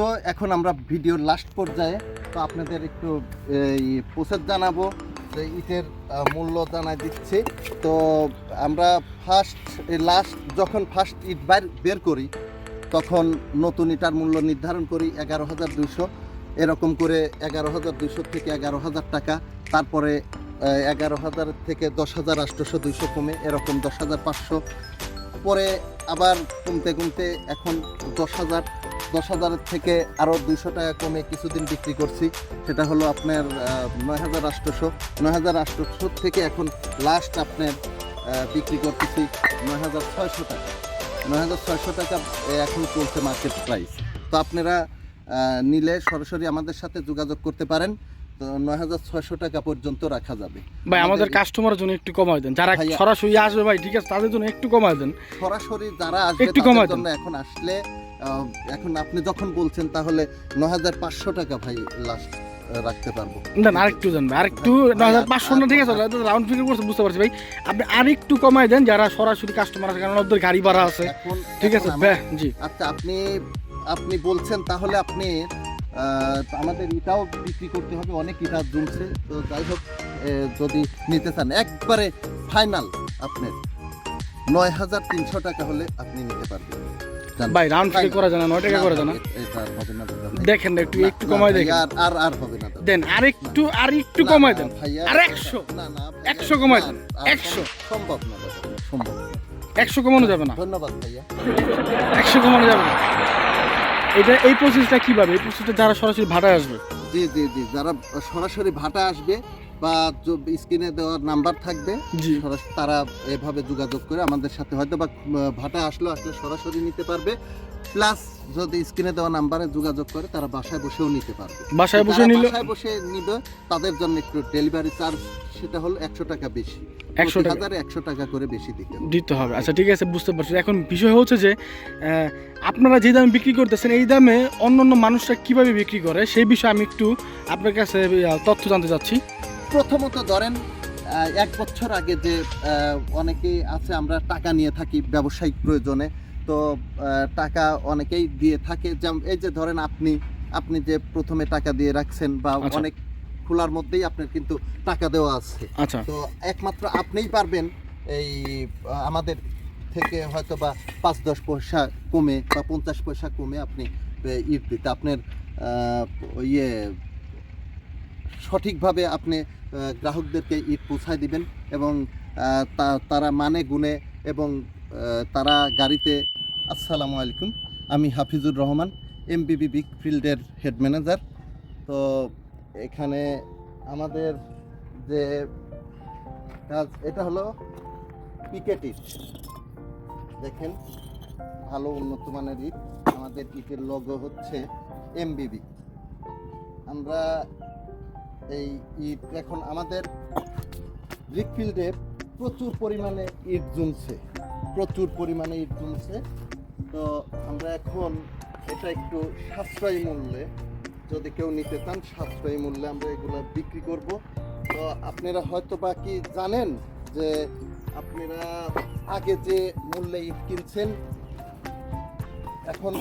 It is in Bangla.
তো এখন আমরা ভিডিওর লাস্ট পর্যায়ে, তো আপনাদের একটু প্রসেস জানাবো যে ইটের মূল্য জানাই দিচ্ছি। তো আমরা লাস্ট যখন ফার্স্ট ইট বের করি তখন নতুন ইটার মূল্য নির্ধারণ করি 11,200, এরকম করে 11,200 থেকে 11,000 টাকা, তারপরে 11,000 থেকে 10,800, 200 কমে এরকম 10,500, পরে আবার কমতে কমতে এখন 10,000 থেকে আরও 200 টাকা কমে কিছুদিন বিক্রি করছি, সেটা হলো আপনার 9,800 থেকে এখন লাস্ট আপনার বিক্রি করতেছি 9,600 টাকা। 9,600 টাকা এখন চলছে মার্কেট প্রাইস। তো আপনারা নিলে সরাসরি আমাদের সাথে যোগাযোগ করতে পারেন, তো 9,600 টাকা পর্যন্ত রাখা যাবে। ভাই আমাদের কাস্টমারের জন্য একটু কমাই দেন, যারা সরাসরি আসবে ভাই ঠিক আছে তাদের জন্য একটু কমাই দেন। সরাসরি যারা আসবে তাদের জন্য এখন আসলে এখন আপনি যখন বলছেন তাহলে 9,500 টাকা ভাই লাস্ট রাখতে পারবো। দেন আরেকটু দেন ভাই, আরেকটু 9,500 না ঠিক আছে, রাউন্ড ফিগার করতে বুঝতে পারছি ভাই, আপনি আরেকটু কমাই দেন যারা সরাসরি কাস্টমার আছে, কারণ ওদের গাড়ি ভাড়া আছে ঠিক আছে। জি আচ্ছা, আপনি বলছেন তাহলে আপনি আমাদের এটাও বিক্রি করতে হবে, অনেক ইটা জমছে। তো যাই হোক, যদি নিতে চান একবারে ফাইনাল আপনার 9,300 টাকা হলে আপনি নিতে পারবেন ভাই। রাউন্ড ফিগার করা যায় না, 9 টাকা করা যায় না, দেখেন একটু কমাই দেখেন, আর হবে না, দেন আরেকটু কমাই দেন, আর 100 100 কমাই দেন, 100 সম্ভব না, সম্ভব 100 কমানো যাবে না। ধন্যবাদ ভাইয়া, 100 কমানো যাবে না। এটা এই প্রসেসটা কিভাবে, এই প্রসেসটা যারা সরাসরি ভাড়ায় আসবে? জি যারা সরাসরি ভাটা আসবে বা স্ক্রিনে দেওয়ার নাম্বার থাকবে, তারা এভাবে যোগাযোগ করে আমাদের সাথে হয়তো বা ভাটা আসলে সরাসরি নিতে পারবে, প্লাস যদি স্ক্রিনে দেওয়া নাম্বারে যোগাযোগ করে তারা বাসায় বসেও নিতে পারবে। বাসায় বসে নিবে তাদের জন্য একটু ডেলিভারি চার্জ সেটা হলো 100 টাকা বেশি, 100 টাকা করে বেশি দিতে হবে। আচ্ছা ঠিক আছে, বুঝতে পারছি। এখন বিষয় হচ্ছে যে আপনারা যে দামে বিক্রি করতেছেন এই দামে অন্যান্য মানুষরা কিভাবে বিক্রি করে সেই বিষয়ে আমি একটু আপনার কাছে তথ্য জানতে চাচ্ছি। প্রথমত ধরেন 1 বছর আগে যে অনেকেই আছে, আমরা টাকা নিয়ে থাকি ব্যবসায়িক প্রয়োজনে, তো টাকা অনেকেই দিয়ে থাকে। যেমন এই যে ধরেন আপনি যে প্রথমে টাকা দিয়ে রাখছেন বা অনেক খোলার মধ্যেই আপনার কিন্তু টাকা দেওয়া আছে, তো একমাত্র আপনিই পারবেন এই আমাদের থেকে হয়তো বা 5-10 পয়সা কমে বা 50 পয়সা কমে আপনি ইট দিতে, আপনার সঠিকভাবে আপনি গ্রাহকদেরকে ইট পৌঁছায় দিবেন এবং তারা মানে গুণে এবং তারা গাড়িতে। আসসালামু আলাইকুম, আমি হাফিজুর রহমান, এমবিবি বিগ ফিল্ডের হেড ম্যানেজার। তো এখানে আমাদের যে কাজ, এটা হলো পিকেট ইট, দেখেন ভালো উন্নত মানের ইট। আমাদের ইটের লোগো হচ্ছে এমবিবি। আমরা এই ইট এখন আমাদের ব্রিক ফিল্ডে প্রচুর পরিমাণে ইট জমছে, তো আমরা এখন এটা একটু সাশ্রয়ী মূল্যে, যদি কেউ নিতে চান সাশ্রয়ী মূল্যে আমরা এগুলো বিক্রি করব। তো আপনারা হয়তো বা কি জানেন যে আপনারা আগে যে মূল্যে ইট কিনছেন এখন